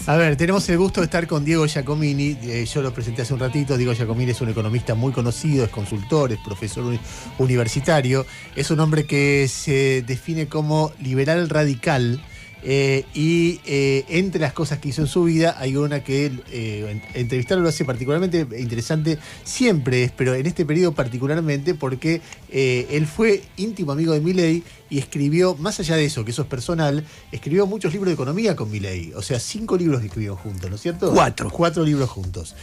A ver, tenemos el gusto de estar con Diego Giacomini. Yo lo presenté hace un ratito. Diego Giacomini es un economista muy conocido, es consultor, es profesor universitario. Es un hombre que se define como liberal radical. Entre las cosas que hizo en su vida hay una que entrevistarlo lo hace particularmente interesante siempre, pero en este periodo particularmente porque él fue íntimo amigo de Milei y escribió, más allá de eso, que eso es personal, escribió muchos libros de economía con Milei. O sea, 5 libros que escribieron juntos, ¿no es cierto? 4 libros juntos.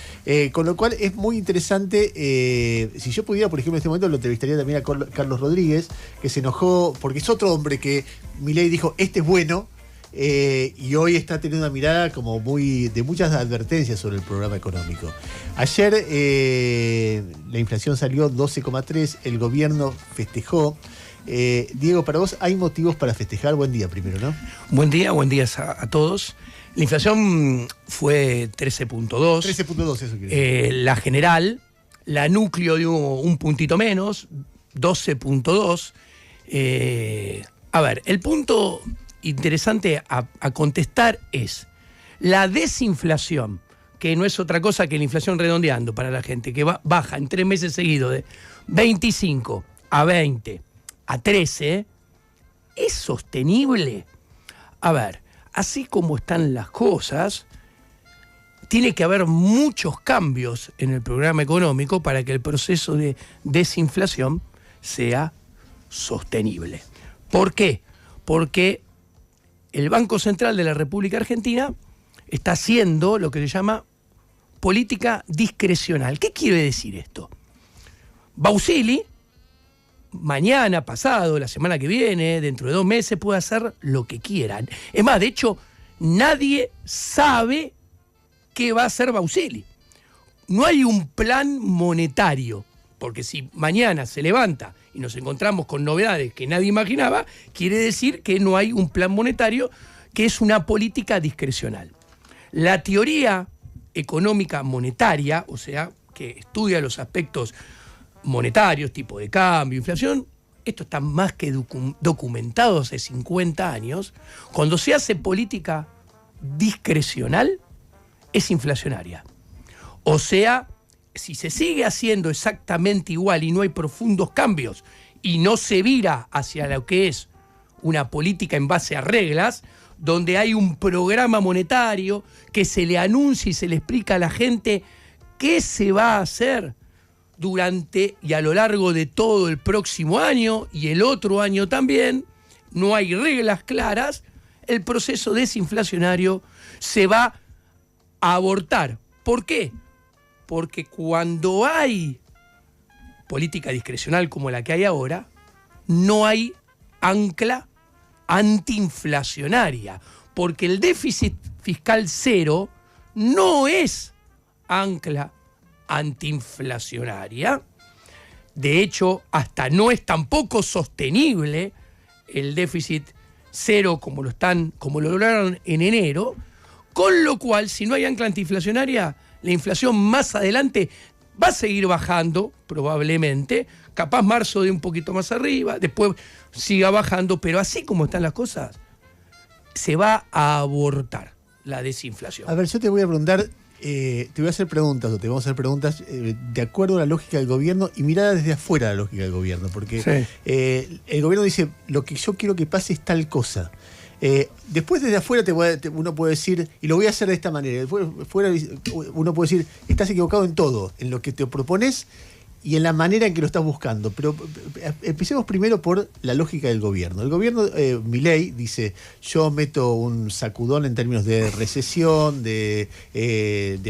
Con lo cual es muy interesante. Si yo pudiera, por ejemplo, en este momento lo entrevistaría también a Carlos Rodríguez, que se enojó porque es otro hombre que Milei dijo, este es bueno. Y hoy está teniendo una mirada como de muchas advertencias sobre el programa económico. Ayer la inflación salió 12,3, el gobierno festejó. Diego, para vos hay motivos para festejar. Buen día primero, ¿no? Buen día a todos. La inflación fue 13.2. 13.2, eso quiere decir. La general, la núcleo dio un puntito menos, 12.2. A ver, el punto interesante a contestar es la desinflación, que no es otra cosa que la inflación redondeando para la gente, que baja en 3 meses seguidos de 25 a 20 a 13, ¿es sostenible? A ver, así como están las cosas, tiene que haber muchos cambios en el programa económico para que el proceso de desinflación sea sostenible. ¿Por qué? Porque el Banco Central de la República Argentina está haciendo lo que se llama política discrecional. ¿Qué quiere decir esto? Bausili, mañana, pasado, la semana que viene, dentro de 2 meses, puede hacer lo que quieran. Es más, de hecho, nadie sabe qué va a hacer Bausili. No hay un plan monetario, porque si mañana se levanta y nos encontramos con novedades que nadie imaginaba, quiere decir que no hay un plan monetario, que es una política discrecional. La teoría económica monetaria, o sea, que estudia los aspectos monetarios, tipo de cambio, inflación, esto está más que documentado hace 50 años. Cuando se hace política discrecional, es inflacionaria. O sea, si se sigue haciendo exactamente igual y no hay profundos cambios y no se vira hacia lo que es una política en base a reglas, donde hay un programa monetario que se le anuncia y se le explica a la gente qué se va a hacer durante y a lo largo de todo el próximo año y el otro año también, no hay reglas claras, el proceso desinflacionario se va a abortar. ¿Por qué? Porque cuando hay política discrecional como la que hay ahora, no hay ancla antiinflacionaria, porque el déficit fiscal cero no es ancla antiinflacionaria. De hecho, hasta no es tampoco sostenible el déficit cero como lo lograron en enero, con lo cual, si no hay ancla antiinflacionaria, la inflación más adelante va a seguir bajando, probablemente, capaz marzo de un poquito más arriba, después siga bajando, pero así como están las cosas, se va a abortar la desinflación. A ver, yo te voy a preguntar, te voy a hacer preguntas, o te vamos a hacer preguntas de acuerdo a la lógica del gobierno y mirada desde afuera de la lógica del gobierno, porque sí. El gobierno dice, lo que yo quiero que pase es tal cosa. Después desde afuera uno puede decir, y lo voy a hacer de esta manera, fuera uno puede decir, estás equivocado en todo, en lo que te propones y en la manera en que lo estás buscando. Pero empecemos primero por la lógica del gobierno. El gobierno, Milei, dice, yo meto un sacudón en términos de recesión, de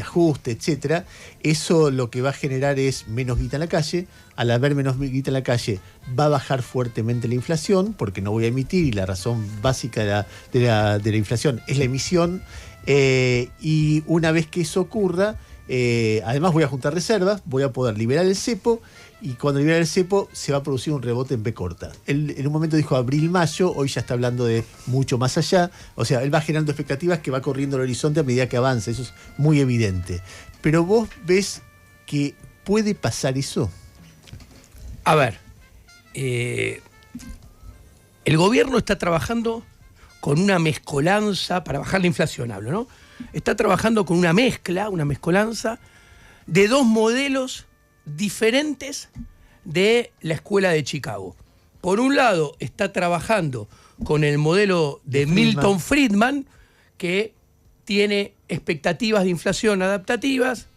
ajuste, etcétera. Eso lo que va a generar es menos guita en la calle. Al haber menos guita en la calle, va a bajar fuertemente la inflación, porque no voy a emitir, y la razón básica de la inflación es la emisión. Y una vez que eso ocurra, además voy a juntar reservas, voy a poder liberar el cepo, y cuando libera el cepo se va a producir un rebote en P corta. Él en un momento dijo abril-mayo, hoy ya está hablando de mucho más allá. O sea, él va generando expectativas que va corriendo el horizonte a medida que avanza, eso es muy evidente. Pero vos ves que puede pasar eso. A ver, el gobierno está trabajando con una mezcolanza para bajar la inflación, hablo, ¿no? está trabajando con una mezcolanza de dos modelos diferentes de la escuela de Chicago. Por un lado, está trabajando con el modelo de Milton Friedman, que tiene expectativas de inflación adaptativas,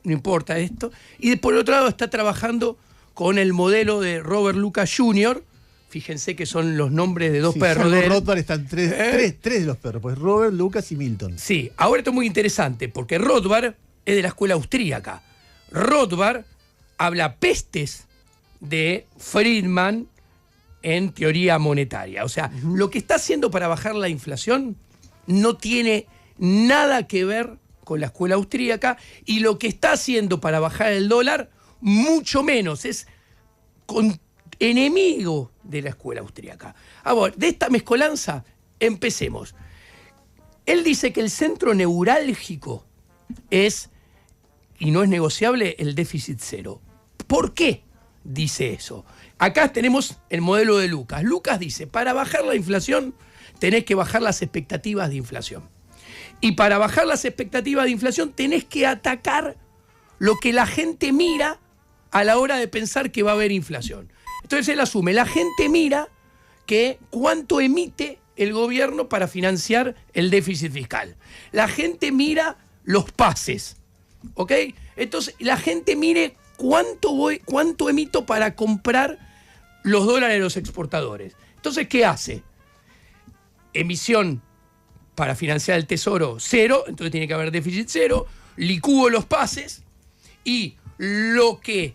no importa esto, y por otro lado está trabajando con el modelo de Robert Lucas Jr., fíjense que son los nombres de dos perros. De Rothbard están tres de los perros, pues Robert, Lucas y Milton. Sí, ahora esto es muy interesante, porque Rothbard es de la escuela austríaca. Rothbard habla pestes de Friedman en teoría monetaria. O sea, lo que está haciendo para bajar la inflación no tiene nada que ver con la escuela austríaca, y lo que está haciendo para bajar el dólar, mucho menos, es enemigo de la escuela austríaca. Ahora, de esta mezcolanza, empecemos. Él dice que el centro neurálgico es, y no es negociable, el déficit cero. ¿Por qué dice eso? Acá tenemos el modelo de Lucas. Lucas dice, para bajar la inflación, tenés que bajar las expectativas de inflación. Y para bajar las expectativas de inflación, tenés que atacar lo que la gente mira a la hora de pensar que va a haber inflación. Entonces él asume, la gente mira que cuánto emite el gobierno para financiar el déficit fiscal. La gente mira los pases, ¿ok? Entonces la gente mire cuánto emito para comprar los dólares de los exportadores. Entonces, ¿qué hace? Emisión para financiar el tesoro cero, entonces tiene que haber déficit cero, licúo los pases y lo que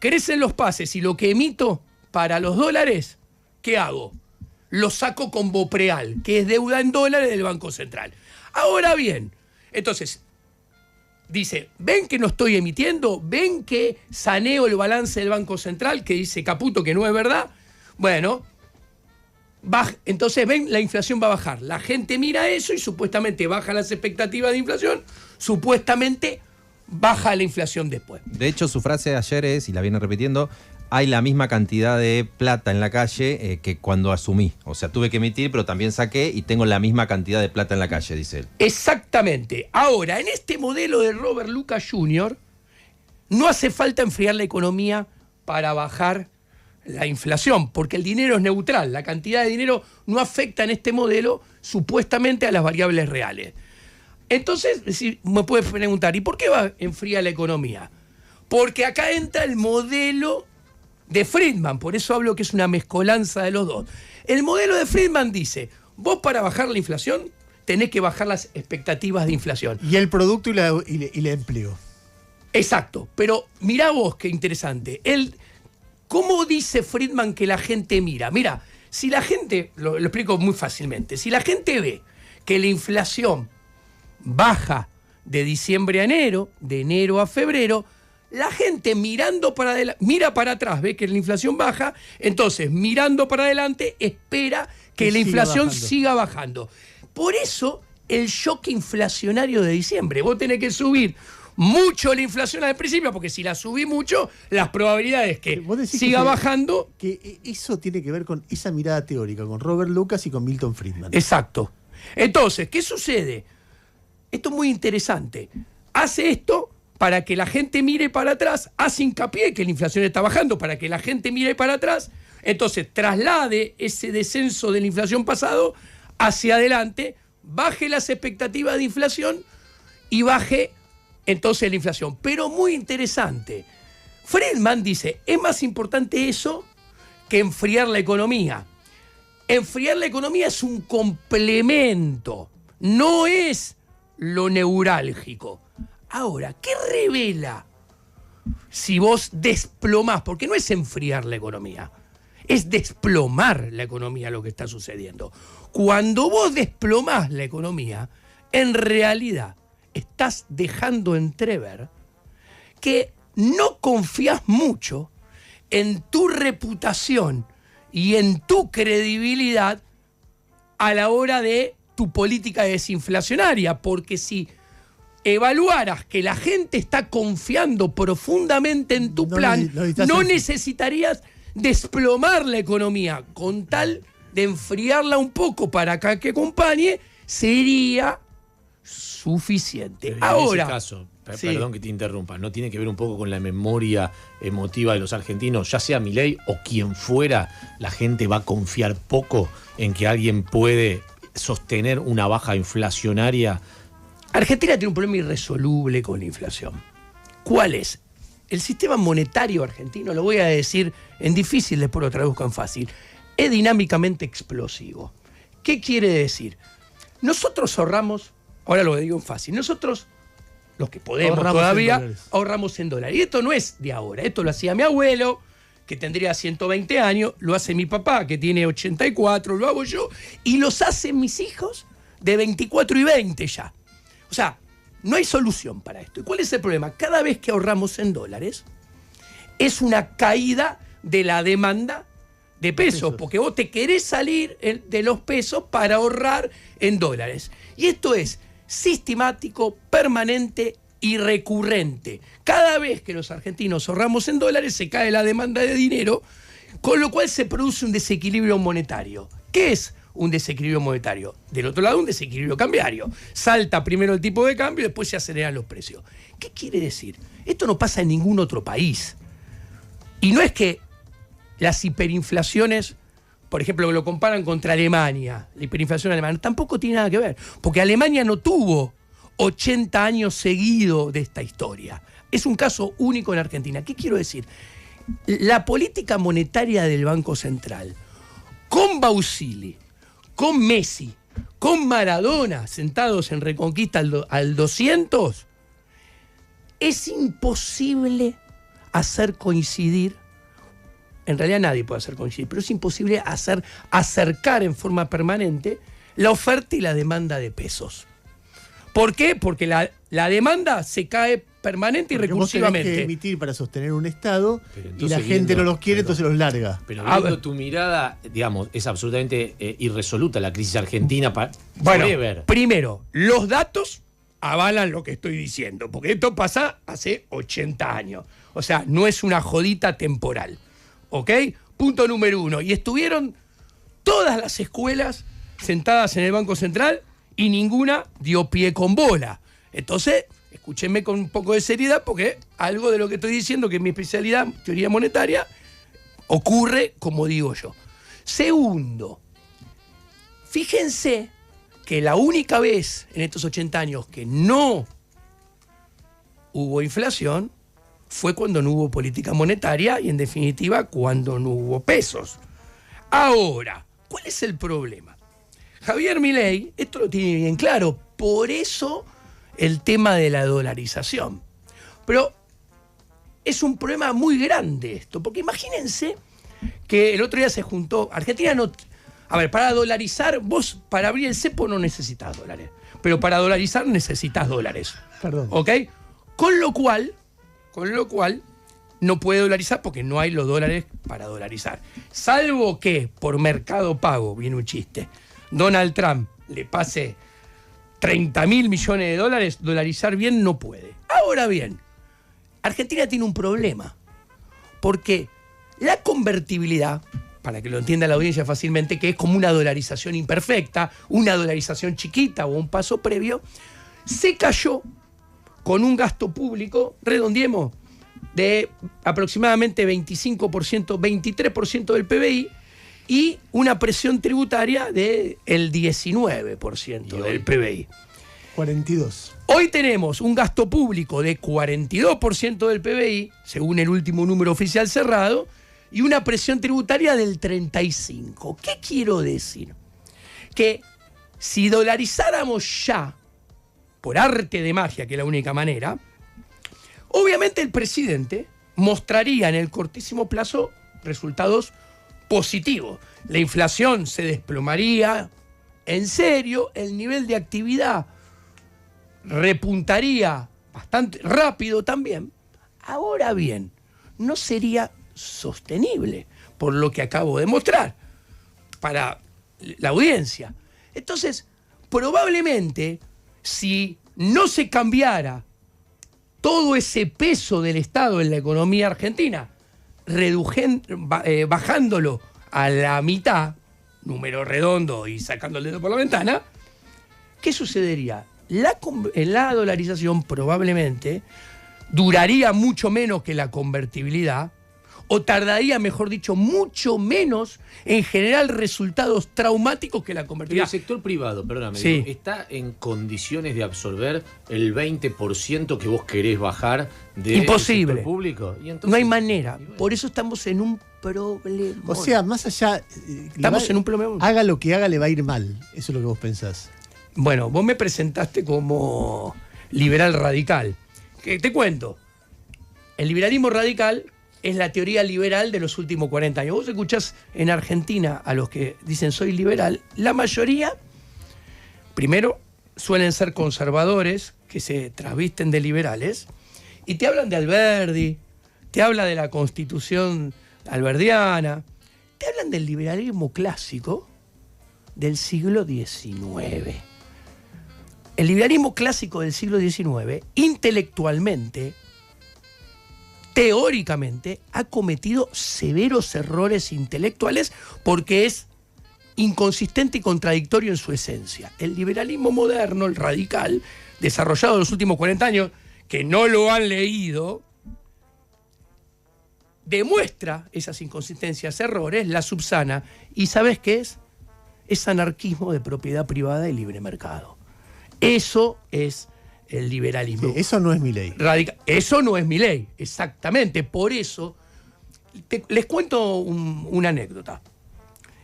crecen los pases y lo que emito para los dólares, ¿qué hago? Lo saco con Bopreal, que es deuda en dólares del Banco Central. Ahora bien, entonces, dice, ¿ven que no estoy emitiendo? ¿Ven que saneo el balance del Banco Central? Que dice Caputo que no es verdad. Bueno, entonces, ven, la inflación va a bajar. La gente mira eso y supuestamente baja las expectativas de inflación, supuestamente baja la inflación después. De hecho, su frase de ayer es, y la viene repitiendo, hay la misma cantidad de plata en la calle que cuando asumí. O sea, tuve que emitir, pero también saqué y tengo la misma cantidad de plata en la calle, dice él. Exactamente. Ahora, en este modelo de Robert Lucas Jr., no hace falta enfriar la economía para bajar la inflación, porque el dinero es neutral. La cantidad de dinero no afecta en este modelo supuestamente a las variables reales. Entonces, me puedes preguntar, ¿y por qué va a enfriar la economía? Porque acá entra el modelo de Friedman, por eso hablo que es una mezcolanza de los dos. El modelo de Friedman dice, vos para bajar la inflación tenés que bajar las expectativas de inflación. Y el producto y el empleo. Exacto, pero mirá vos qué interesante. ¿Cómo dice Friedman que la gente mira? Mira, si la gente, lo explico muy fácilmente, si la gente ve que la inflación baja de diciembre a enero, de enero a febrero, la gente mirando para adelante, mira para atrás, ve que la inflación baja, entonces mirando para adelante espera que la inflación siga bajando. Por eso el shock inflacionario de diciembre. Vos tenés que subir mucho la inflación al principio, porque si la subí mucho, las probabilidades que siga bajando... Que eso tiene que ver con esa mirada teórica, con Robert Lucas y con Milton Friedman. Exacto. Entonces, ¿qué sucede? Esto es muy interesante. Hace esto para que la gente mire para atrás, hace hincapié que la inflación está bajando, para que la gente mire para atrás, entonces traslade ese descenso de la inflación pasado hacia adelante, baje las expectativas de inflación y baje entonces la inflación. Pero muy interesante, Friedman dice, es más importante eso que enfriar la economía. Enfriar la economía es un complemento, no es lo neurálgico. Ahora, ¿qué revela si vos desplomás? Porque no es enfriar la economía, es desplomar la economía lo que está sucediendo. Cuando vos desplomás la economía, en realidad estás dejando entrever que no confías mucho en tu reputación y en tu credibilidad a la hora de tu política desinflacionaria, porque si evaluaras que la gente está confiando profundamente en tu plan, no necesitarías desplomar la economía. Con tal de enfriarla un poco para que acompañe, sería suficiente. Pero Ahora, en ese caso, sí. perdón que te interrumpa, ¿no tiene que ver un poco con la memoria emotiva de los argentinos? Ya sea Milei o quien fuera, la gente va a confiar poco en que alguien puede sostener una baja inflacionaria. Argentina tiene un problema irresoluble con la inflación. ¿Cuál es? El sistema monetario argentino, lo voy a decir en difícil, después lo traduzco en fácil, es dinámicamente explosivo. ¿Qué quiere decir? Nosotros ahorramos, ahora lo digo en fácil, nosotros, los que podemos Ahorramos todavía, en dólares. ahorramos en dólares. Y esto no es de ahora, esto lo hacía mi abuelo, que tendría 120 años, lo hace mi papá, que tiene 84, lo hago yo, y los hacen mis hijos de 24 y 20 ya. O sea, no hay solución para esto. ¿Y cuál es el problema? Cada vez que ahorramos en dólares, es una caída de la demanda de pesos, porque vos te querés salir de los pesos para ahorrar en dólares. Y esto es sistemático, permanente y recurrente. Cada vez que los argentinos ahorramos en dólares, se cae la demanda de dinero, con lo cual se produce un desequilibrio monetario. ¿Qué es un desequilibrio monetario? Del otro lado, un desequilibrio cambiario. Salta primero el tipo de cambio y después se aceleran los precios. ¿Qué quiere decir? Esto no pasa en ningún otro país. Y no es que las hiperinflaciones, por ejemplo, lo comparan contra Alemania, la hiperinflación alemana, tampoco tiene nada que ver, porque Alemania no tuvo 80 años seguidos de esta historia. Es un caso único en Argentina. ¿Qué quiero decir? La política monetaria del Banco Central, con Bausili, con Messi, con Maradona, sentados en Reconquista al 200, es imposible hacer coincidir. En realidad nadie puede hacer coincidir, pero es imposible acercar en forma permanente la oferta y la demanda de pesos. ¿Por qué? Porque la demanda se cae permanente y recursivamente. Vos tenés que emitir para sostener un Estado y la gente viendo, no los quiere, entonces los larga. Pero viendo tu mirada, digamos, es absolutamente irresoluta la crisis argentina. Bueno, ver. primero, los datos avalan lo que estoy diciendo, porque esto pasa hace 80 años. O sea, no es una jodita temporal. ¿Ok? Punto número 1. Y estuvieron todas las escuelas sentadas en el Banco Central y ninguna dio pie con bola. Entonces, escúchenme con un poco de seriedad, porque algo de lo que estoy diciendo, que es mi especialidad, teoría monetaria, ocurre como digo yo. Segundo, fíjense que la única vez en estos 80 años que no hubo inflación fue cuando no hubo política monetaria y, en definitiva, cuando no hubo pesos. Ahora, ¿cuál es el problema? Javier Milei, esto lo tiene bien claro, por eso el tema de la dolarización. Pero es un problema muy grande esto, porque imagínense que el otro día se juntó, Argentina no... A ver, para dolarizar, vos para abrir el cepo no necesitas dólares, pero para dolarizar necesitas dólares. Perdón. ¿Ok? Con lo cual, no puede dolarizar porque no hay los dólares para dolarizar. Salvo que por Mercado Pago, viene un chiste, Donald Trump le pase 30.000 millones de dólares, dolarizar bien no puede. Ahora bien, Argentina tiene un problema, porque la convertibilidad, para que lo entienda la audiencia fácilmente, que es como una dolarización imperfecta, una dolarización chiquita o un paso previo, se cayó con un gasto público, redondeemos, de aproximadamente 25%, 23% del PBI y una presión tributaria del 19% del PBI. 42. Hoy tenemos un gasto público de 42% del PBI, según el último número oficial cerrado, y una presión tributaria del 35%. ¿Qué quiero decir? Que si dolarizáramos ya, por arte de magia, que es la única manera, obviamente el presidente mostraría en el cortísimo plazo resultados positivos. La inflación se desplomaría en serio, el nivel de actividad repuntaría bastante rápido también. Ahora bien, no sería sostenible, por lo que acabo de mostrar, para la audiencia. Entonces, probablemente, si no se cambiara todo ese peso del Estado en la economía argentina, bajándolo a la mitad, número redondo y sacando el dedo por la ventana, ¿qué sucedería? la dolarización probablemente duraría mucho menos que la convertibilidad, o tardaría, mejor dicho, mucho menos en generar resultados traumáticos que la Pero convertibilidad. el sector privado, perdóname, Sí. ¿está en condiciones de absorber el 20% que vos querés bajar del Imposible. sector público? ¿Y entonces? No hay manera. Y bueno. Por eso estamos en un problema. O sea, más allá. Estamos en un problema. Haga lo que haga, le va a ir mal. Eso es lo que vos pensás. Bueno, vos me presentaste como liberal radical. Que te cuento. El liberalismo radical es la teoría liberal de los últimos 40 años. Vos escuchás en Argentina a los que dicen soy liberal, la mayoría, primero, suelen ser conservadores que se trasvisten de liberales y te hablan de Alberdi, te habla de la Constitución alberdiana, te hablan del liberalismo clásico del siglo XIX. El liberalismo clásico del siglo XIX, intelectualmente, teóricamente, ha cometido severos errores intelectuales porque es inconsistente y contradictorio en su esencia. El liberalismo moderno, el radical, desarrollado en los últimos 40 años, que no lo han leído, demuestra esas inconsistencias, errores, las subsana. ¿Y sabes qué es? Es anarquismo de propiedad privada y libre mercado. Eso es el liberalismo. Sí, eso no es mi ley. Eso no es mi ley, exactamente. Por eso, les cuento una anécdota.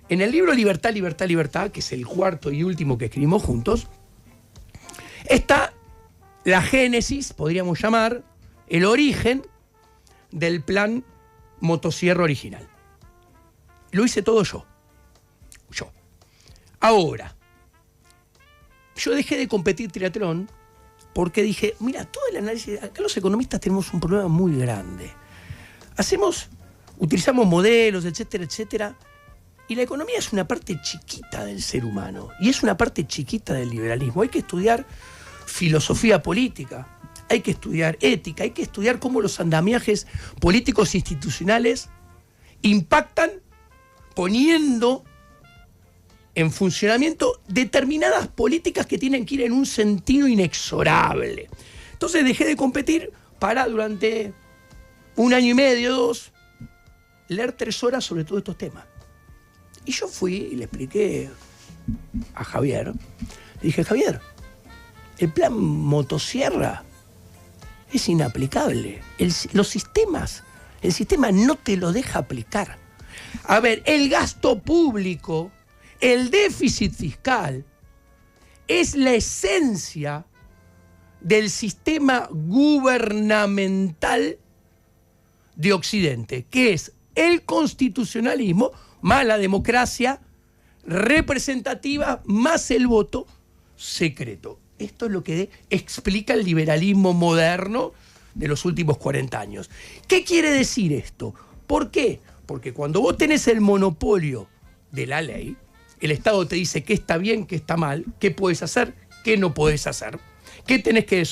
En el libro Libertad, Libertad, Libertad, que es el cuarto y último que escribimos juntos, está la génesis, podríamos llamar, el origen del plan motosierra original. Lo hice todo yo. Ahora, yo dejé de competir triatlón porque dije, mira, todo el análisis, acá los economistas tenemos un problema muy grande. Utilizamos modelos, etcétera, etcétera, y la economía es una parte chiquita del ser humano y es una parte chiquita del liberalismo. Hay que estudiar filosofía política, hay que estudiar ética, hay que estudiar cómo los andamiajes políticos institucionales impactan poniendo en funcionamiento determinadas políticas que tienen que ir en un sentido inexorable. Entonces dejé de competir para durante 1 año y medio, 2, leer 3 horas sobre todos estos temas. Y yo fui y le expliqué a Javier, le dije, Javier, el plan motosierra es inaplicable. El sistema no te lo deja aplicar. A ver, el gasto público, el déficit fiscal, es la esencia del sistema gubernamental de Occidente, que es el constitucionalismo más la democracia representativa más el voto secreto. Esto es lo que explica el liberalismo moderno de los últimos 40 años. ¿Qué quiere decir esto? ¿Por qué? Porque cuando vos tenés el monopolio de la ley, el Estado te dice qué está bien, qué está mal, qué puedes hacer, qué no podés hacer, qué tenés que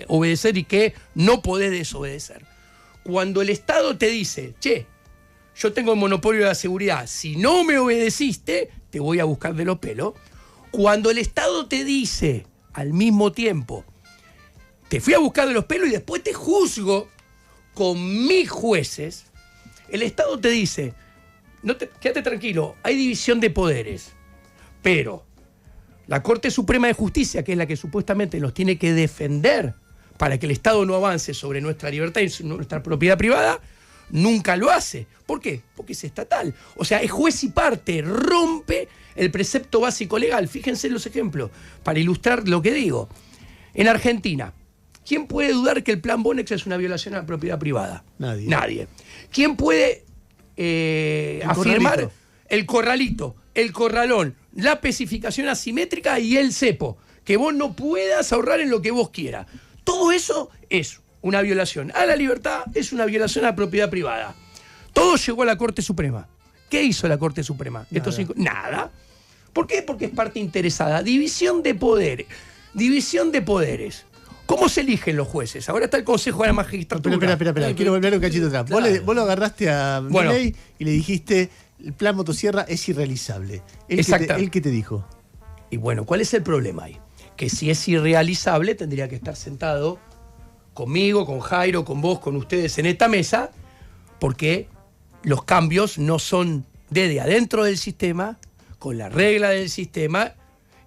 obedecer y qué no podés desobedecer. Cuando el Estado te dice, che, yo tengo el monopolio de la seguridad, si no me obedeciste, te voy a buscar de los pelos. Cuando el Estado te dice, al mismo tiempo, te fui a buscar de los pelos y después te juzgo con mis jueces, el Estado te dice, quédate tranquilo, hay división de poderes, pero la Corte Suprema de Justicia, que es la que supuestamente nos tiene que defender para que el Estado no avance sobre nuestra libertad y nuestra propiedad privada, nunca lo hace. ¿Por qué? Porque es estatal. O sea, es juez y parte, rompe el precepto básico legal. Fíjense en los ejemplos, para ilustrar lo que digo. En Argentina, ¿quién puede dudar que el plan Bonex es una violación a la propiedad privada? Nadie. ¿Quién puede afirmar el corralito, el corralón, la especificación asimétrica y el cepo? Que vos no puedas ahorrar en lo que vos quieras. Todo eso es una violación a la libertad, es una violación a la propiedad privada. Todo llegó a la Corte Suprema. ¿Qué hizo la Corte Suprema? Nada. ¿Por qué? Porque es parte interesada. División de poderes. División de poderes. ¿Cómo se eligen los jueces? Ahora está el Consejo de la Magistratura. Espera. Quiero volver un cachito atrás. Claro. Vos lo agarraste a Milei y le dijiste, el plan motosierra es irrealizable. Exacto. ¿Él qué te dijo? Y bueno, ¿cuál es el problema ahí? que si es irrealizable tendría que estar sentado conmigo, con Jairo, con vos, con ustedes en esta mesa, porque los cambios no son desde adentro del sistema, con la regla del sistema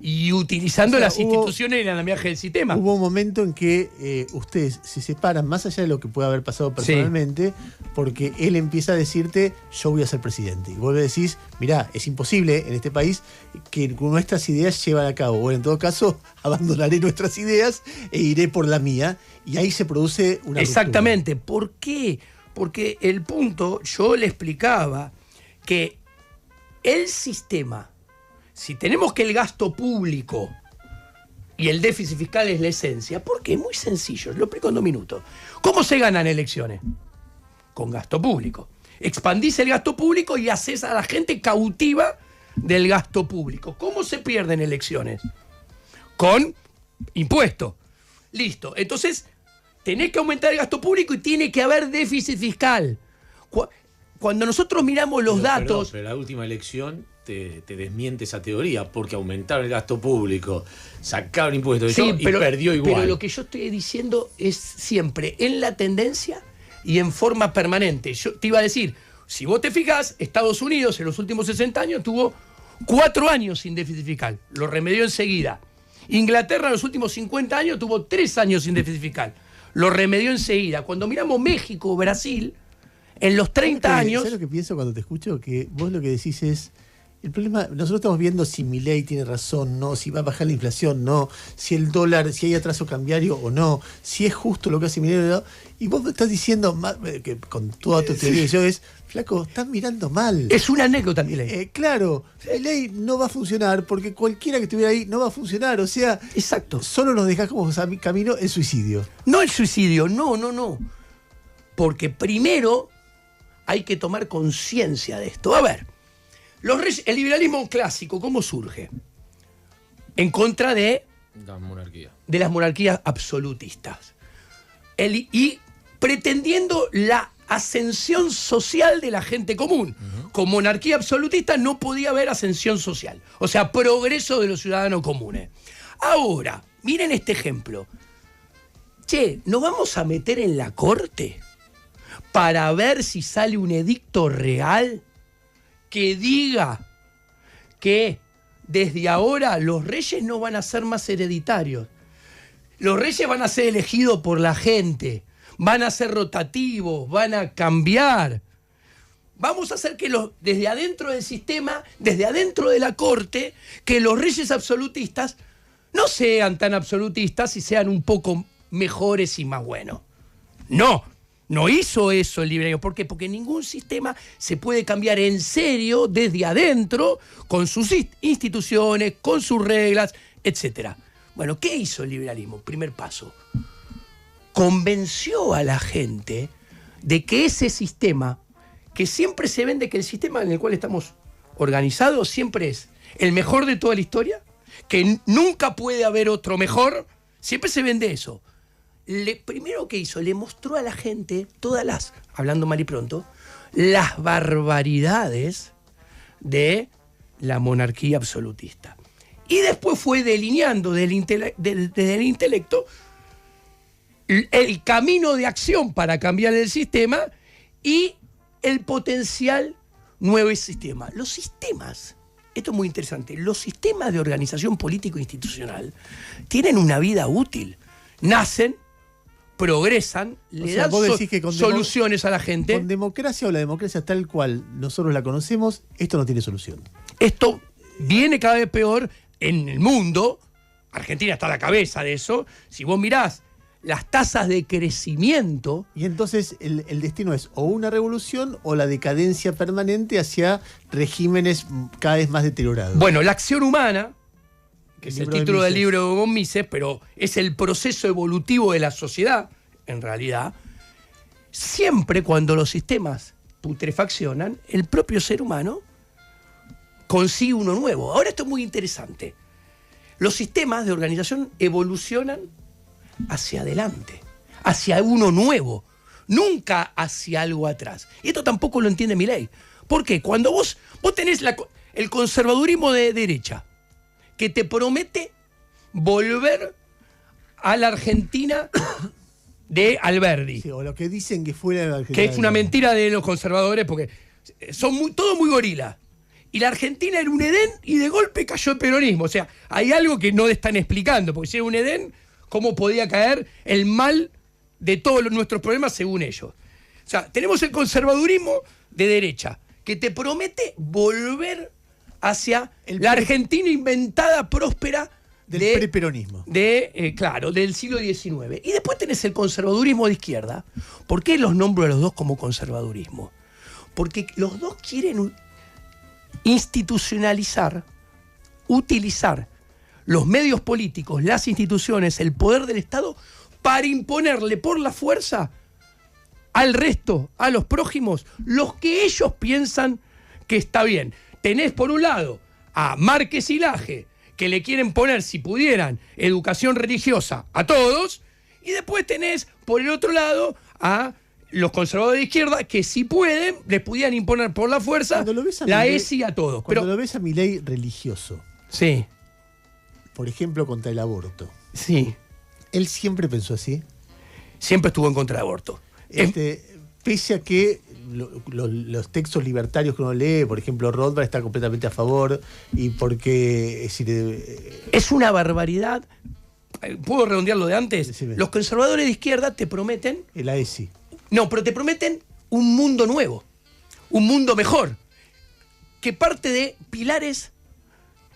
y utilizando las instituciones y el andamiaje del sistema. Hubo un momento en que ustedes se separan, más allá de lo que puede haber pasado personalmente, porque él empieza a decirte, yo voy a ser presidente. Y vos le decís, mirá, es imposible en este país que nuestras ideas se llevan a cabo. Bueno, en todo caso, abandonaré nuestras ideas e iré por la mía. Y ahí se produce una Exactamente. Ruptura. ¿Por qué? Porque el punto, yo le explicaba que el sistema, si tenemos que el gasto público y el déficit fiscal es la esencia, ¿por qué? Muy sencillo, lo explico en 2 minutos. ¿Cómo se ganan elecciones? Con gasto público. Expandís el gasto público y haces a la gente cautiva del gasto público. ¿Cómo se pierden elecciones? Con impuestos. Listo. Entonces, tenés que aumentar el gasto público y tiene que haber déficit fiscal. Cuando nosotros miramos los datos... Pero la última elección te desmiente esa teoría, porque aumentaron el gasto público, sacaron impuestos y perdió igual. Pero lo que yo estoy diciendo es siempre en la tendencia y en forma permanente. Yo te iba a decir, si vos te fijás, Estados Unidos en los últimos 60 años tuvo 4 años sin déficit fiscal, lo remedió enseguida. Inglaterra en los últimos 50 años tuvo 3 años sin déficit fiscal, lo remedió enseguida. Cuando miramos México o Brasil, en los 30 años... ¿Sabes lo que pienso cuando te escucho? Que vos lo que decís es... El problema, nosotros estamos viendo si Milei tiene razón, no, si va a bajar la inflación, no, si el dólar, si hay atraso cambiario o no, si es justo lo que hace Milei, no. Y vos estás diciendo, que con toda tu teoría, yo es, flaco, estás mirando mal. Es una anécdota, Milei. Claro, Milei no va a funcionar porque cualquiera que estuviera ahí no va a funcionar, o sea, exacto. Solo nos dejás como camino el suicidio. No el suicidio, no. Porque primero hay que tomar conciencia de esto. A ver. El liberalismo clásico, ¿cómo surge? En contra de las monarquías absolutistas. Y pretendiendo la ascensión social de la gente común. Con monarquía absolutista no podía haber ascensión social. O sea, progreso de los ciudadanos comunes. Ahora, miren este ejemplo. Che, ¿nos vamos a meter en la corte para ver si sale un edicto real que diga que desde ahora los reyes no van a ser más hereditarios? Los reyes van a ser elegidos por la gente, van a ser rotativos, van a cambiar. Vamos a hacer que desde adentro del sistema, desde adentro de la corte, que los reyes absolutistas no sean tan absolutistas y sean un poco mejores y más buenos. No hizo eso el liberalismo. ¿Por qué? Porque ningún sistema se puede cambiar en serio desde adentro, con sus instituciones, con sus reglas, etc. Bueno, ¿qué hizo el liberalismo? Primer paso. Convenció a la gente de que ese sistema, que siempre se vende que el sistema en el cual estamos organizados siempre es el mejor de toda la historia, que nunca puede haber otro mejor, siempre se vende eso. Primero que hizo, le mostró a la gente hablando mal y pronto, las barbaridades de la monarquía absolutista. Y después fue delineando desde el intelecto el camino de acción para cambiar el sistema y el potencial nuevo sistema. Los sistemas, esto es muy interesante, los sistemas de organización político-institucional tienen una vida útil. Nacen, progresan, le dan soluciones a la gente. Con democracia o la democracia tal cual nosotros la conocemos, esto no tiene solución. Esto viene cada vez peor en el mundo. Argentina está a la cabeza de eso. Si vos mirás las tasas de crecimiento... Y entonces el destino es o una revolución o la decadencia permanente hacia regímenes cada vez más deteriorados. Bueno, la acción humana, que es el título del libro de von Mises, pero es el proceso evolutivo de la sociedad, en realidad. Siempre cuando los sistemas putrefaccionan, el propio ser humano consigue uno nuevo. Ahora esto es muy interesante. Los sistemas de organización evolucionan hacia adelante, hacia uno nuevo, nunca hacia algo atrás. Y esto tampoco lo entiende Milei. ¿Por qué? Cuando vos tenés el conservadurismo de derecha, que te promete volver a la Argentina de Alberdi. Sí, o lo que dicen que fuera de la Argentina. Que es una mentira de los conservadores porque son todos muy gorilas. Y la Argentina era un Edén y de golpe cayó el peronismo. O sea, hay algo que no están explicando, porque si era un Edén, ¿cómo podía caer el mal de todos nuestros problemas según ellos? O sea, tenemos el conservadurismo de derecha, que te promete volver hacia la Argentina inventada, próspera, del preperonismo. Claro, del siglo XIX. Y después tenés el conservadurismo de izquierda. ¿Por qué los nombro a los dos como conservadurismo? Porque los dos quieren institucionalizar, utilizar los medios políticos, las instituciones, el poder del Estado, para imponerle por la fuerza al resto, a los prójimos, los que ellos piensan que está bien. Tenés por un lado a Márquez y Laje, que le quieren poner, si pudieran, educación religiosa a todos, y después tenés por el otro lado a los conservadores de izquierda, que si pueden, les pudieran imponer por la fuerza la ESI a todos. Cuando lo ves a Milei religioso, sí, por ejemplo, contra el aborto, sí, él siempre pensó así. Siempre estuvo en contra del aborto. Pese a que los textos libertarios que uno lee, por ejemplo, Rothbard está completamente a favor, y porque es una barbaridad. ¿Puedo redondearlo de antes? Decime. Los conservadores de izquierda te prometen... el AESI. No, pero te prometen un mundo nuevo, un mundo mejor, que parte de pilares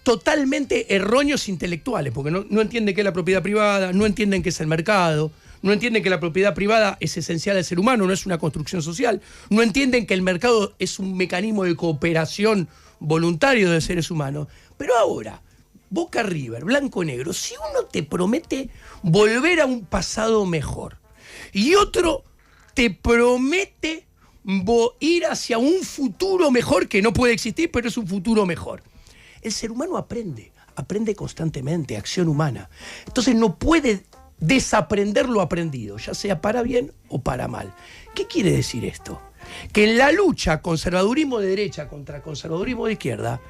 totalmente erróneos intelectuales, porque no entienden qué es la propiedad privada, no entienden qué es el mercado, no entienden que la propiedad privada es esencial al ser humano, no es una construcción social, no entienden que el mercado es un mecanismo de cooperación voluntario de seres humanos. Pero ahora, Boca River, blanco negro, si uno te promete volver a un pasado mejor y otro te promete ir hacia un futuro mejor, que no puede existir, pero es un futuro mejor. El ser humano aprende constantemente, acción humana. Entonces no puede desaprender lo aprendido, ya sea para bien o para mal. ¿Qué quiere decir esto? Que en la lucha conservadurismo de derecha contra conservadurismo de izquierda,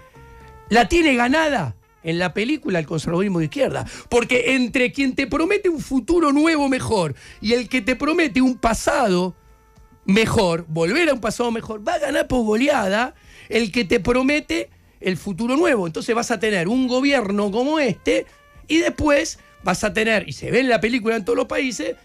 la tiene ganada en la película el conservadurismo de izquierda, porque entre quien te promete un futuro nuevo mejor y el que te promete un pasado mejor, volver a un pasado mejor, va a ganar por goleada el que te promete el futuro nuevo. Entonces vas a tener un gobierno como este y después vas a tener, y se ve en la película en todos los países,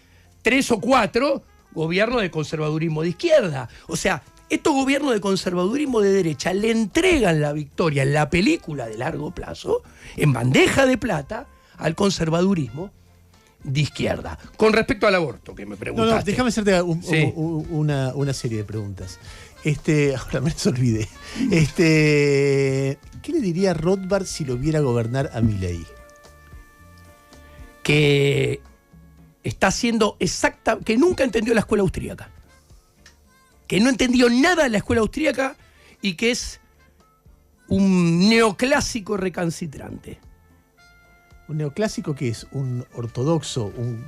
3 o 4 gobiernos de conservadurismo de izquierda. O sea, estos gobiernos de conservadurismo de derecha le entregan la victoria en la película de largo plazo, en bandeja de plata, al conservadurismo de izquierda. Con respecto al aborto, que me preguntaste. No, déjame hacerte una serie de preguntas. Ahora me las olvidé. ¿Qué le diría Rothbard si lo viera gobernar a Milei? Que está haciendo que nunca entendió la escuela austríaca. Que no entendió nada de la escuela austríaca y que es un neoclásico recalcitrante. ¿Un neoclásico qué es? ¿Un ortodoxo? ¿Un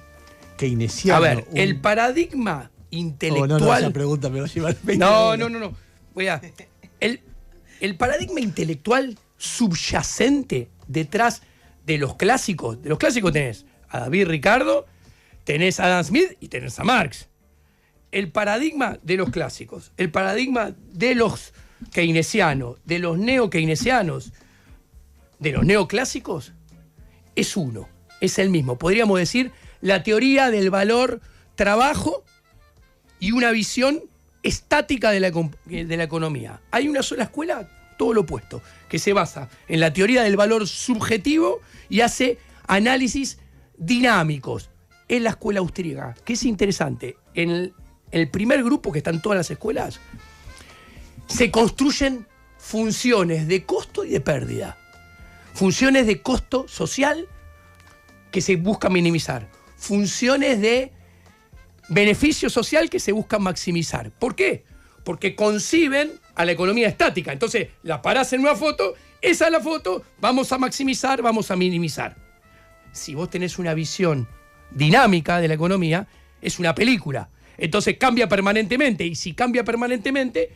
keynesiano? A ver, el paradigma intelectual... no, esa pregunta me va a llevar 20 No. El paradigma intelectual subyacente detrás de los clásicos tenés a David Ricardo, tenés a Adam Smith y tenés a Marx. El paradigma de los clásicos, el paradigma de los keynesianos, de los neokeynesianos, de los neoclásicos, es uno, es el mismo. Podríamos decir la teoría del valor trabajo y una visión estática de la economía. Hay una sola escuela, todo lo opuesto, que se basa en la teoría del valor subjetivo y hace análisis dinámicos. Es la escuela austríaca, que es interesante. En el primer grupo, que están todas las escuelas, se construyen funciones de costo y de pérdida. Funciones de costo social que se busca minimizar. Funciones de beneficio social que se buscan maximizar. ¿Por qué? Porque conciben a la economía estática. Entonces, la parás en una foto, esa es la foto, vamos a maximizar, vamos a minimizar. Si vos tenés una visión dinámica de la economía, es una película. Entonces cambia permanentemente. Y si cambia permanentemente,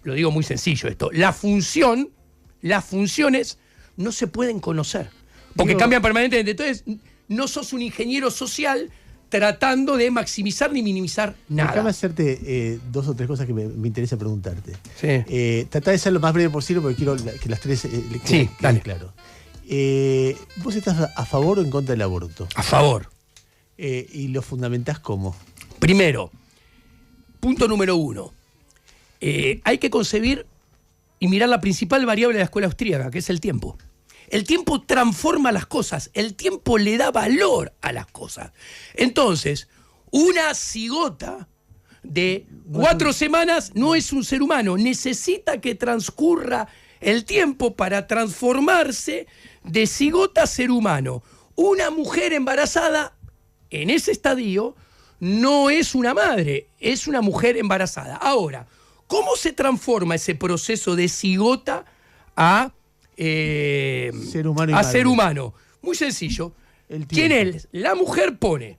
lo digo muy sencillo esto, las funciones no se pueden conocer. Porque cambian permanentemente. Entonces, no sos un ingeniero social tratando de maximizar ni minimizar nada. Déjame hacerte 2 o 3 cosas que me interesa preguntarte. Sí. Tratá de ser lo más breve posible porque quiero que las 3 sí, dale. Claro. ¿Vos estás a favor o en contra del aborto? A favor. ¿Y lo fundamentás cómo? Primero, punto número 1. Hay que concebir y mirar la principal variable de la escuela austríaca, que es el tiempo. El tiempo transforma las cosas, el tiempo le da valor a las cosas. Entonces, una cigota de 4 semanas no es un ser humano, necesita que transcurra el tiempo para transformarse de cigota a ser humano. Una mujer embarazada, en ese estadio, no es una madre, es una mujer embarazada. Ahora, ¿cómo se transforma ese proceso de cigota a ser humano? Ser humano? Muy sencillo. ¿Quién es? La mujer pone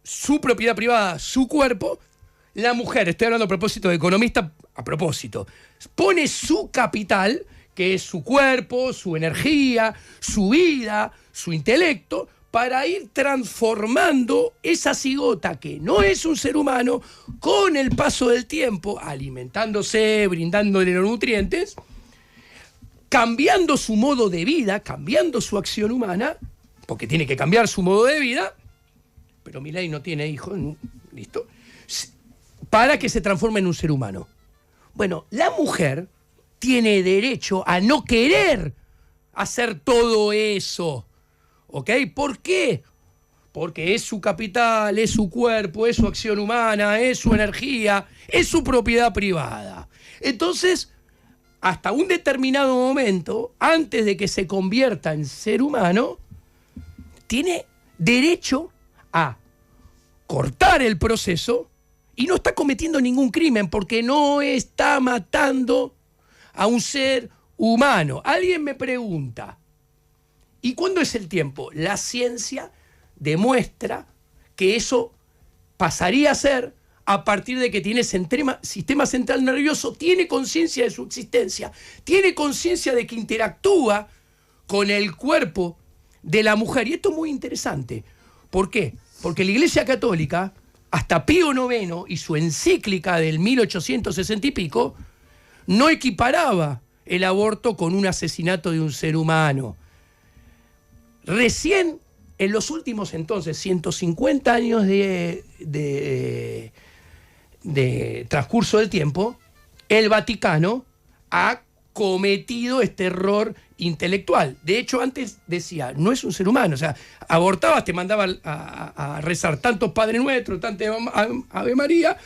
su propiedad privada, su cuerpo. La mujer, estoy hablando a propósito de economista, a propósito, pone su capital, que es su cuerpo, su energía, su vida, su intelecto, para ir transformando esa cigota que no es un ser humano con el paso del tiempo, alimentándose, brindándole los nutrientes, cambiando su modo de vida, cambiando su acción humana, porque tiene que cambiar su modo de vida, pero Milei no tiene hijos, listo, para que se transforme en un ser humano. Bueno, la mujer tiene derecho a no querer hacer todo eso. ¿Ok? ¿Por qué? Porque es su capital, es su cuerpo, es su acción humana, es su energía, es su propiedad privada. Entonces, hasta un determinado momento, antes de que se convierta en ser humano, tiene derecho a cortar el proceso y no está cometiendo ningún crimen porque no está matando a un ser humano. Alguien me pregunta, ¿y cuándo es el tiempo? La ciencia demuestra que eso pasaría a ser a partir de que tiene sistema central nervioso, tiene conciencia de su existencia, tiene conciencia de que interactúa con el cuerpo de la mujer. Y esto es muy interesante. ¿Por qué? Porque la Iglesia Católica, hasta Pío IX y su encíclica del 1860 y pico, no equiparaba el aborto con un asesinato de un ser humano. Recién, en los últimos entonces 150 años de transcurso del tiempo, el Vaticano ha cometido este error intelectual. De hecho, antes decía, no es un ser humano. O sea, abortabas, te mandaba a rezar tantos Padre Nuestro, tanto Ave María,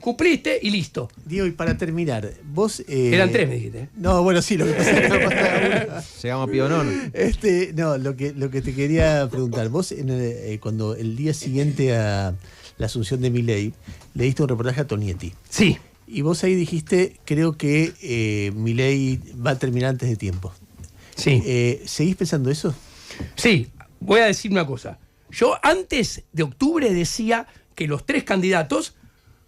cumpliste y listo. Diego, y para terminar, vos... Eran 3, me dijiste. No, bueno, sí, lo que pasa es que no pasa. Llegamos a Pío IX. No, lo que te quería preguntar, vos cuando el día siguiente a la asunción de Milei, le diste un reportaje a Tonietti. Sí. Y vos ahí dijiste, creo que Milei va a terminar antes de tiempo. Sí. ¿Seguís pensando eso? Sí, voy a decir una cosa. Yo antes de octubre decía que los 3 candidatos,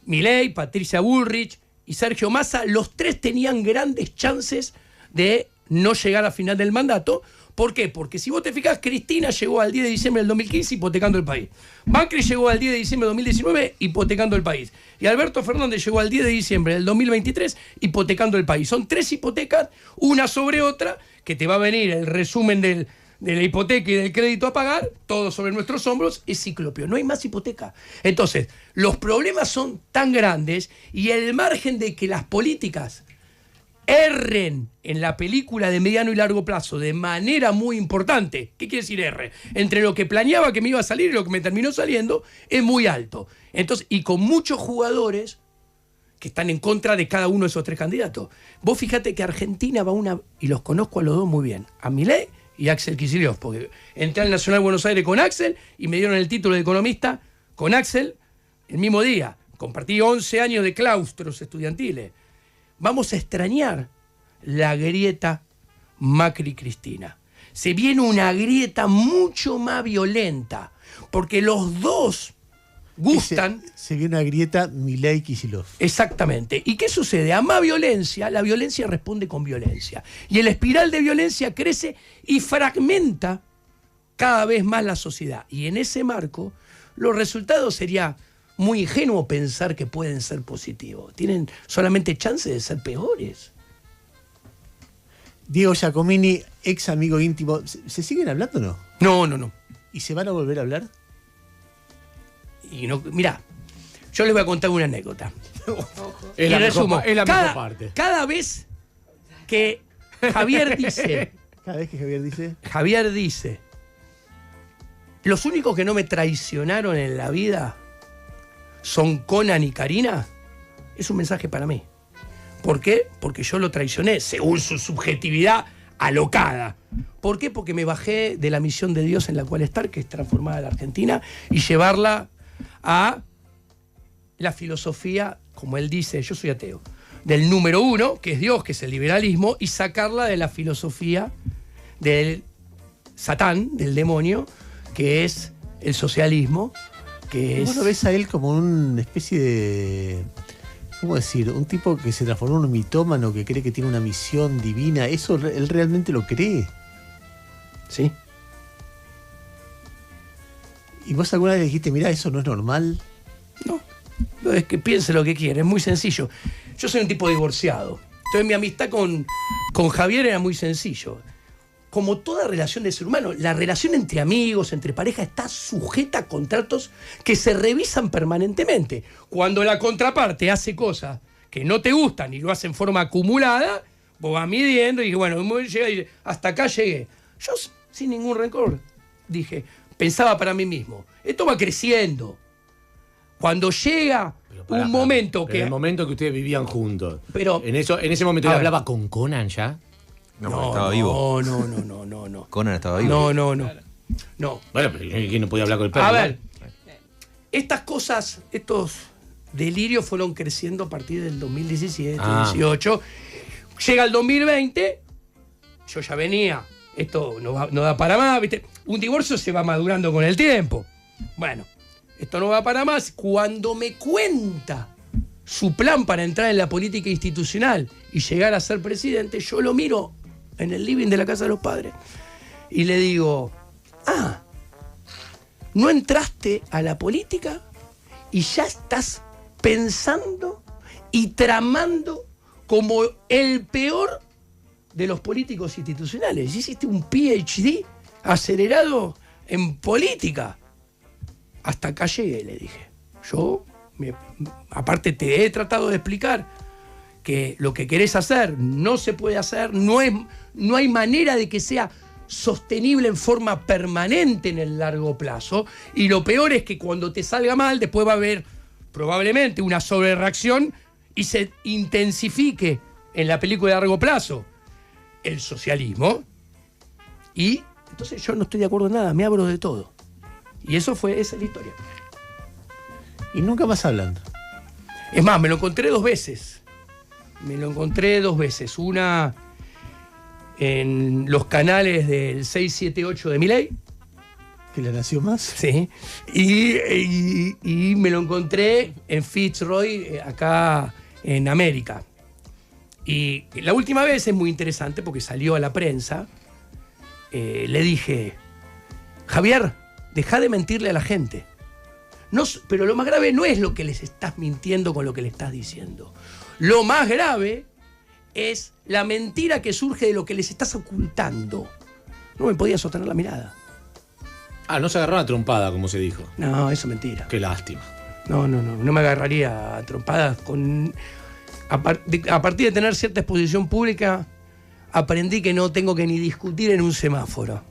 Milei, Patricia Bullrich y Sergio Massa, los 3 tenían grandes chances de no llegar a final del mandato. ¿Por qué? Porque si vos te fijás, Cristina llegó al 10 de diciembre del 2015 hipotecando el país. Macri llegó al 10 de diciembre del 2019 hipotecando el país. Y Alberto Fernández llegó al 10 de diciembre del 2023 hipotecando el país. Son 3 hipotecas, una sobre otra, que te va a venir el resumen de la hipoteca y del crédito a pagar, todo sobre nuestros hombros, es ciclopio. No hay más hipoteca. Entonces, los problemas son tan grandes y el margen de que las políticas erren en la película de mediano y largo plazo de manera muy importante. ¿Qué quiere decir erre? Entre lo que planeaba que me iba a salir y lo que me terminó saliendo es muy alto. Entonces, y con muchos jugadores que están en contra de cada uno de esos 3 candidatos. Vos fíjate que Argentina va y los conozco a los dos muy bien, a Milei y a Axel Kicillof, porque entré al Nacional Buenos Aires con Axel y me dieron el título de economista con Axel el mismo día. Compartí 11 años de claustros estudiantiles. Vamos a extrañar la grieta Macri-Cristina. Se viene una grieta mucho más violenta, porque los dos gustan. Se vio una grieta Milei-Kicillof. Exactamente. ¿Y qué sucede? A más violencia, la violencia responde con violencia. Y el espiral de violencia crece y fragmenta cada vez más la sociedad. Y en ese marco, los resultados sería muy ingenuo pensar que pueden ser positivos. Tienen solamente chance de ser peores. Diego Giacomini, ex amigo íntimo. ¿Se siguen hablando o no? No. ¿Y se van a volver a hablar? Y no, mirá, yo les voy a contar una anécdota. Es Y la resumo, mejor parte. cada vez que Javier dice, Cada vez que Javier dice, los únicos que no me traicionaron en la vida son Conan y Karina, es un mensaje para mí. ¿Por qué? Porque yo lo traicioné, según su subjetividad alocada. ¿Por qué? Porque me bajé de la misión de Dios en la cual estar, que es transformar a la Argentina y llevarla a la filosofía, como él dice, yo soy ateo, del número uno, que es Dios, que es el liberalismo, y sacarla de la filosofía del Satán, del demonio, que es el socialismo, que ¿Vos es... lo ves a él como una especie de... ¿Cómo decir? Un tipo que se transformó en un mitómano, que cree que tiene una misión divina. ¿Eso él realmente lo cree? ¿Sí? ¿Y vos alguna vez dijiste, mirá, eso no es normal? No, es que piense lo que quiere, es muy sencillo. Yo soy un tipo divorciado. Entonces mi amistad con Javier era muy sencillo. Como toda relación de ser humano, la relación entre amigos, entre pareja, está sujeta a contratos que se revisan permanentemente. Cuando la contraparte hace cosas que no te gustan y lo hace en forma acumulada, vos vas midiendo y dije, bueno, hasta acá llegué. Yo, sin ningún rencor, pensaba para mí mismo, esto va creciendo. Cuando llega un momento que... En el momento que ustedes vivían juntos. Pero, en ese momento él hablaba con Conan ya. No, estaba vivo. No. Conan estaba vivo. No. Bueno, pero ¿quién no podía hablar con el perro? A ver, estas cosas, estos delirios fueron creciendo a partir del 2017, 2018. Llega el 2020, yo ya venía, esto no da para más, ¿viste? Un divorcio se va madurando con el tiempo. Bueno, esto no va para más. Cuando me cuenta su plan para entrar en la política institucional y llegar a ser presidente, yo lo miro en el living de la casa de los padres y le digo, ¿no entraste a la política y ya estás pensando y tramando como el peor de los políticos institucionales? Hiciste un PhD acelerado en política. Hasta acá llegué, le dije. Aparte te he tratado de explicar que lo que querés hacer no se puede hacer, no hay manera de que sea sostenible en forma permanente en el largo plazo, y lo peor es que cuando te salga mal después va a haber probablemente una sobrereacción y se intensifique en la película de largo plazo el socialismo, y entonces yo no estoy de acuerdo en nada, me abro de todo, y esa es la historia. Y nunca más hablan. Es más, me lo encontré dos veces. Una en los canales del 678 de Milei. ¿Que la nació más? Sí. Y me lo encontré en Fitzroy, acá en América. Y la última vez es muy interesante porque salió a la prensa. Le dije, Javier, deja de mentirle a la gente. No, pero lo más grave no es lo que les estás mintiendo con lo que le estás diciendo. Lo más grave es la mentira que surge de lo que les estás ocultando. No me podía sostener la mirada. No se agarró una trompada, como se dijo. No, eso es mentira. Qué lástima. No me agarraría a trompadas con... A partir de tener cierta exposición pública, aprendí que no tengo que ni discutir en un semáforo.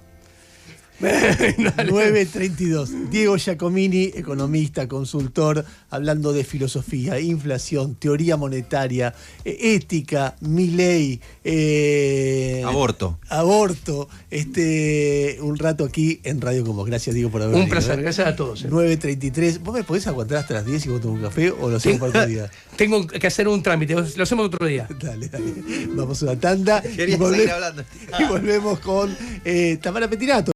9:32. Diego Giacomini, economista, consultor, hablando de filosofía, inflación, teoría monetaria, ética, Milei, aborto. Un rato aquí en Radio Con Vos. Gracias, Diego, por haber venido. Un placer, gracias a todos. 9:33. ¿Vos me podés aguantar hasta las 10 y vos tomás un café o lo hacemos para otro día? Tengo que hacer un trámite, lo hacemos otro día. Dale. Vamos a una tanda. Quería seguir hablando. Y volvemos con Tamara Petinato.